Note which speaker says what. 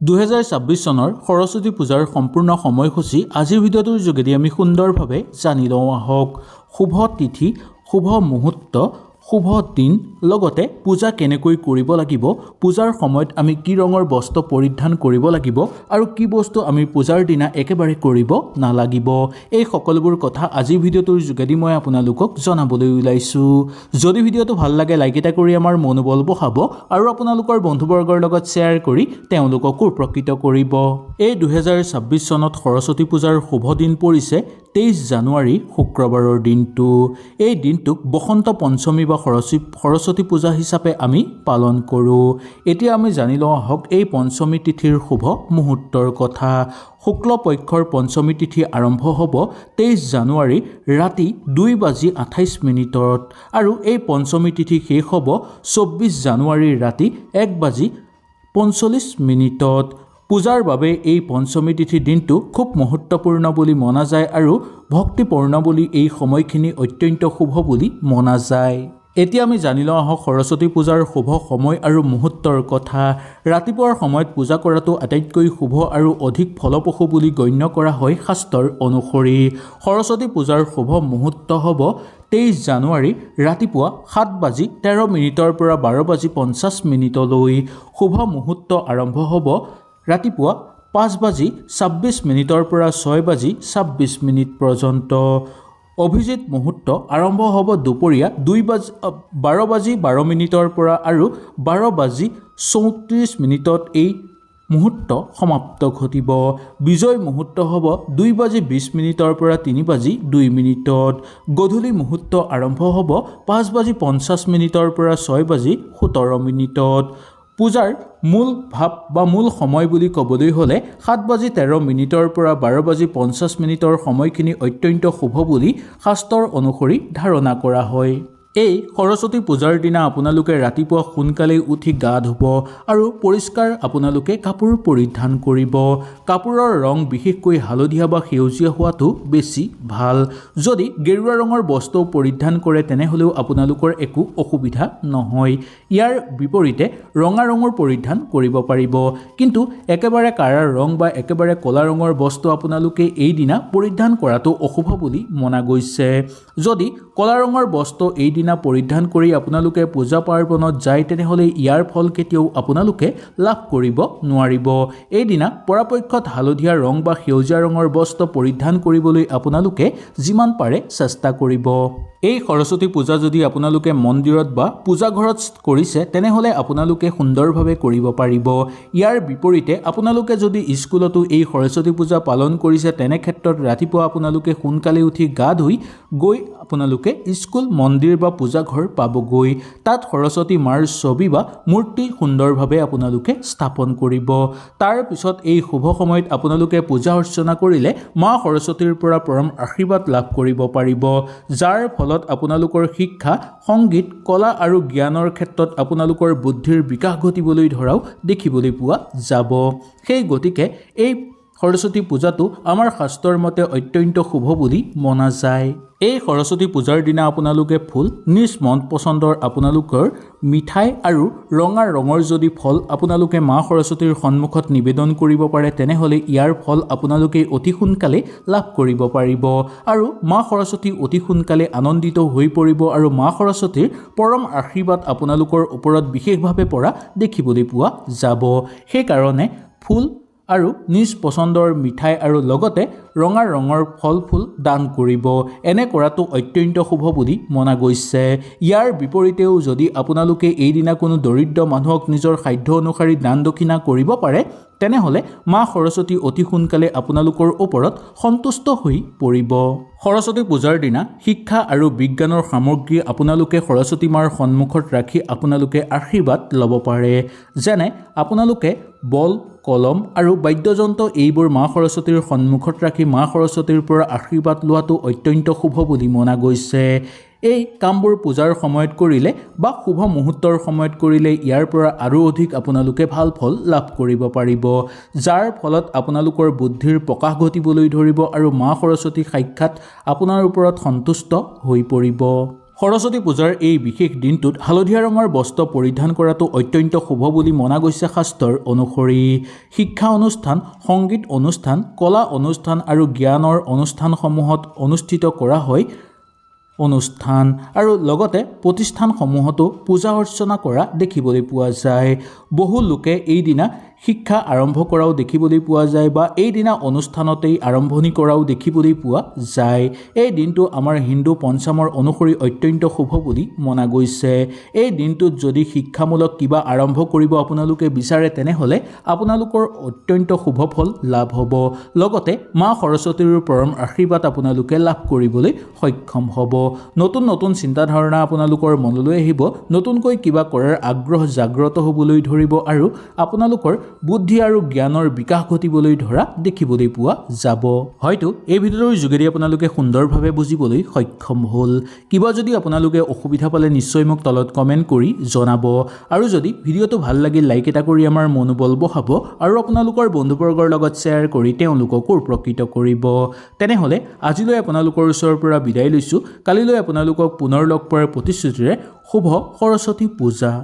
Speaker 1: 2026 চনৰ সৰস্বতী পূজাৰ সম্পূৰ্ণ সময়সূচী আজিৰ ভিডিঅ'টোৰ যোগেদি আমি সুন্দৰভাৱে জানি লওঁ আহক। শুভ তিথি, শুভ মুহূৰ্ত, শুভ দিন, লগতে পূজা কেনেকৈ কৰিব লাগিব, পূজাৰ সময়ত আমি কি ৰঙৰ বস্ত্ৰ পৰিধান কৰিব লাগিব আৰু কি বস্তু আমি পূজাৰ দিনা একেবাৰে কৰিব নালাগিব, এই সকলোবোৰ কথা আজিৰ ভিডিঅ'টোৰ যোগেদি মই আপোনালোকক জনাবলৈ ওলাইছোঁ। যদি ভিডিঅ'টো ভাল লাগে লাইক এটা কৰি আমাৰ মনোবল বঢ়াব আৰু আপোনালোকৰ বন্ধুবৰ্গৰ লগত শ্বেয়াৰ কৰি তেওঁলোককো উপকৃত কৰিব। এই 2026 চনত সৰস্বতী পূজাৰ শুভ দিন পৰিছে 23 জানুৱাৰী শুক্ৰবাৰৰ দিনটো। এই দিনটোক বসন্ত পঞ্চমী বা সৰস্বতী পূজা হিচাপে আমি পালন কৰোঁ। এতিয়া আমি জানি লওঁ আহক এই পঞ্চমী তিথিৰ শুভ মুহূৰ্তৰ কথা। শুক্ল পক্ষৰ পঞ্চমী তিথি আৰম্ভ হ'ব 23 জানুৱাৰী ৰাতি 2:28 আৰু এই পঞ্চমী তিথি শেষ হ'ব 24 জানুৱাৰী ৰাতি 1:45। পূজাৰ বাবে এই পঞ্চমী তিথি দিনটো খুব মহত্বপূৰ্ণ বুলি মনা যায় আৰু ভক্তিপূৰ্ণ বুলি এই সময়খিনি অত্যন্ত শুভ বুলি মনা যায়। এতিয়া আমি জানি লওঁ আহক সৰস্বতী পূজাৰ শুভ সময় আৰু মুহূৰ্তৰ কথা। ৰাতিপুৱাৰ সময়ত পূজা কৰাটো আটাইতকৈ শুভ আৰু অধিক ফলপ্ৰসূ বুলি গণ্য কৰা হয় শাস্ত্ৰৰ অনুসৰি। সৰস্বতী পূজাৰ শুভ মুহূৰ্ত হ'ব 23 জানুৱাৰী ৰাতিপুৱা 7:13 পৰা 12:50। শুভ মুহূৰ্ত আৰম্ভ হ'ব ৰাতিপুৱা 5:26 পৰা 6:26 পৰ্যন্ত। অভিজিত মুহূৰ্ত আৰম্ভ হ'ব দুপৰীয়া 12:12 পৰা আৰু 12:34 এই মুহূৰ্ত সমাপ্ত ঘটিব। বিজয় মুহূৰ্ত হ'ব 2:20 পৰা 3:02। গধূলি মুহূৰ্ত আৰম্ভ হ'ব 5:50 পৰা 6:17। পূজাৰ মূল ভাৱ বা মূল সময় বুলি ক'বলৈ হ'লে 7:13 পৰা 12:50 সময়খিনি অত্যন্ত শুভ বুলি শাস্ত্ৰৰ অনুসৰি ধাৰণা কৰা হয়। এই সৰস্বতী পূজাৰ দিনা আপোনালোকে ৰাতিপুৱা সোনকালে উঠি গা ধুব আৰু পৰিষ্কাৰ আপোনালোকে কাপোৰ পৰিধান কৰিব। কাপোৰৰ ৰং বিশেষকৈ হালধীয়া বা সেউজীয়া হোৱাটো বেছি ভাল। যদি গেৰুৱা ৰঙৰ বস্ত্ৰ পৰিধান কৰে তেনেহ'লেও আপোনালোকৰ একো অসুবিধা নহয়। ইয়াৰ বিপৰীতে ৰঙা ৰঙৰ পৰিধান কৰিব পাৰিব, কিন্তু একেবাৰে কাৰা ৰং বা একেবাৰে ক'লা ৰঙৰ বস্ত্ৰ আপোনালোকে এইদিনা পৰিধান কৰাটো অশুভ বুলি মনা গৈছে। যদি ক'লা ৰঙৰ বস্ত্ৰ এইদিনা পৰিধান কৰি আপোনালোকে পূজা পাৰ্বণত যায় তেনেহ'লে ইয়াৰ ফল কেতিয়াও আপোনালোকে লাভ কৰিব নোৱাৰিব। এইদিনা পৰাপক্ষত হালধীয়া ৰং বা সেউজীয়া ৰঙৰ বস্ত্ৰ পৰিধান কৰিবলৈ আপোনালোকে যিমান পাৰে চেষ্টা কৰিব। এই সৰস্বতী পূজা যদি আপোনালোকে মন্দিৰত বা পূজাঘৰত কৰিছে তেনেহ'লে আপোনালোকে সুন্দৰভাৱে কৰিব পাৰিব। ইয়াৰ বিপৰীতে আপোনালোকে যদি স্কুলতো এই সৰস্বতী পূজা পালন কৰিছে তেনে ক্ষেত্ৰত ৰাতিপুৱা আপোনালোকে সোনকালে উঠি গা ধুই গৈ আপোনালোকে স্কুল, মন্দিৰ বা পূজাঘৰ পাবগৈ। তাত সৰস্বতী মাৰ ছবি বা মূৰ্তি সুন্দৰভাৱে আপোনালোকে স্থাপন কৰিব। তাৰপিছত এই শুভ সময়ত আপোনালোকে পূজা অৰ্চনা কৰিলে মা সৰস্বতীৰ পৰা পৰম আশীৰ্বাদ লাভ কৰিব পাৰিব, যাৰ ফলত আপোনালোকৰ শিক্ষা, সংগীত, কলা আৰু জ্ঞানৰ ক্ষেত্ৰত আপোনালোকৰ বুদ্ধিৰ বিকাশ ঘটিবলৈ ধৰাও দেখিবলৈ পোৱা যাব। সেই গতিকে এই সৰস্বতী পূজাটো আমাৰ শাস্ত্ৰৰ মতে অত্যন্ত শুভ বুলি মনা যায়। এই সৰস্বতী পূজাৰ দিনা আপোনালোকে ফুল নিজ মন পচন্দৰ আপোনালোকৰ মিঠাই আৰু ৰঙা ৰঙৰ যদি ফল আপোনালোকে মা সৰস্বতীৰ সন্মুখত নিবেদন কৰিব পাৰে তেনেহ'লে ইয়াৰ ফল আপোনালোকে অতি সোনকালে লাভ কৰিব পাৰিব আৰু মা সৰস্বতী অতি সোনকালে আনন্দিত হৈ পৰিব আৰু মা সৰস্বতীৰ পৰম আশীৰ্বাদ আপোনালোকৰ ওপৰত বিশেষভাৱে পৰা দেখিবলৈ পোৱা যাব। সেইকাৰণে ফুল আৰু নিজ পচন্দৰ মিঠাই আৰু লগতে ৰঙা ৰঙৰ ফল ফুল দান কৰিব। এনে কৰাটো অত্যন্ত শুভ বুলি মনা গৈছে। ইয়াৰ বিপৰীতেও যদি আপোনালোকে এইদিনা কোনো দৰিদ্ৰ মানুহক নিজৰ সাধ্য অনুসৰি দান দক্ষিণা কৰিব পাৰে তেনেহ'লে মা সৰস্বতী অতি সোনকালে আপোনালোকৰ ওপৰত সন্তুষ্ট হৈ পৰিব। সৰস্বতী পূজাৰ দিনা শিক্ষা আৰু বিজ্ঞানৰ সামগ্ৰী আপোনালোকে সৰস্বতী মাৰ সন্মুখত ৰাখি আপোনালোকে আশীৰ্বাদ ল'ব পাৰে। যেনে আপোনালোকে বল, কলম আৰু বাদ্যযন্ত্ৰ এইবোৰ মা সৰস্বতীৰ সন্মুখত ৰাখি মা সৰস্বতীৰ পৰা আশীৰ্বাদ লোৱাটো অত্যন্ত শুভ বুলি মনা গৈছে। এই কামবোৰ পূজাৰ সময়ত কৰিলে বা শুভ মুহূৰ্তৰ সময়ত কৰিলে ইয়াৰ পৰা আৰু অধিক আপোনালোকে ভাল ফল লাভ কৰিব পাৰিব, যাৰ ফলত আপোনালোকৰ বুদ্ধিৰ প্ৰকাশ ঘটিবলৈ ধৰিব আৰু মা সৰস্বতী সাক্ষাৎ আপোনাৰ ওপৰত সন্তুষ্ট হৈ পৰিব। সৰস্বতী পূজাৰ এই বিশেষ দিনটোত হালধীয়া ৰঙৰ বস্ত্ৰ পৰিধান কৰাটো অত্যন্ত শুভ বুলি মনা গৈছে শাস্ত্ৰৰ অনুসৰি। শিক্ষা অনুষ্ঠান, সংগীত অনুষ্ঠান, কলা অনুষ্ঠান আৰু জ্ঞানৰ অনুষ্ঠানসমূহত অনুষ্ঠিত কৰা হয় অনুষ্ঠান আৰু লগতে প্ৰতিষ্ঠানসমূহতো পূজা অৰ্চনা কৰা দেখিবলৈ পোৱা যায়। বহু লোকে এইদিনা শিক্ষা আৰম্ভ কৰাও দেখিবলৈ পোৱা যায় বা এইদিনা অনুষ্ঠানতেই আৰম্ভণি কৰাও দেখিবলৈ পোৱা যায়। এই দিনটো আমাৰ হিন্দু পঞ্চামৰ অনুসৰি অত্যন্ত শুভ বুলি মনা গৈছে। এই দিনটোত যদি শিক্ষামূলক কিবা আৰম্ভ কৰিব আপোনালোকে বিচাৰে তেনেহ'লে আপোনালোকৰ অত্যন্ত শুভ ফল লাভ হ'ব। লগতে মা সৰস্বতীৰ পৰম আশীৰ্বাদ আপোনালোকে লাভ কৰিবলৈ সক্ষম হ'ব। নতুন নতুন চিন্তাধাৰণা আপোনালোকৰ মনলৈ আহিব, নতুনকৈ কিবা কৰাৰ আগ্ৰহ জাগ্ৰত হ'বলৈ ধৰিব আৰু আপোনালোকৰ বুদ্ধি আৰু জ্ঞানৰ বিকাশ ঘটিবলৈ ধৰা দেখিবলৈ পোৱা যাব। হয়তো এই ভিডিঅ'ৰ যোগেদি আপোনালোকে সুন্দৰভাৱে বুজিবলৈ সক্ষম হ'ল। কিবা যদি আপোনালোকে অসুবিধা পালে নিশ্চয় মোক তলত কমেণ্ট কৰি জনাব আৰু যদি ভিডিঅ'টো ভাল লাগিল লাইক এটা কৰি আমাৰ মনোবল বঢ়াব আৰু আপোনালোকৰ বন্ধুবৰ্গৰ লগত শ্বেয়াৰ কৰি তেওঁলোককো উপকৃত কৰিব। তেনেহ'লে আজিলৈ আপোনালোকৰ ওচৰৰ পৰা বিদায় লৈছোঁ। কালিলৈ আপোনালোকক পুনৰ লগ পোৱাৰ প্ৰতিশ্ৰুতিৰে শুভ সৰস্বতী পূজা।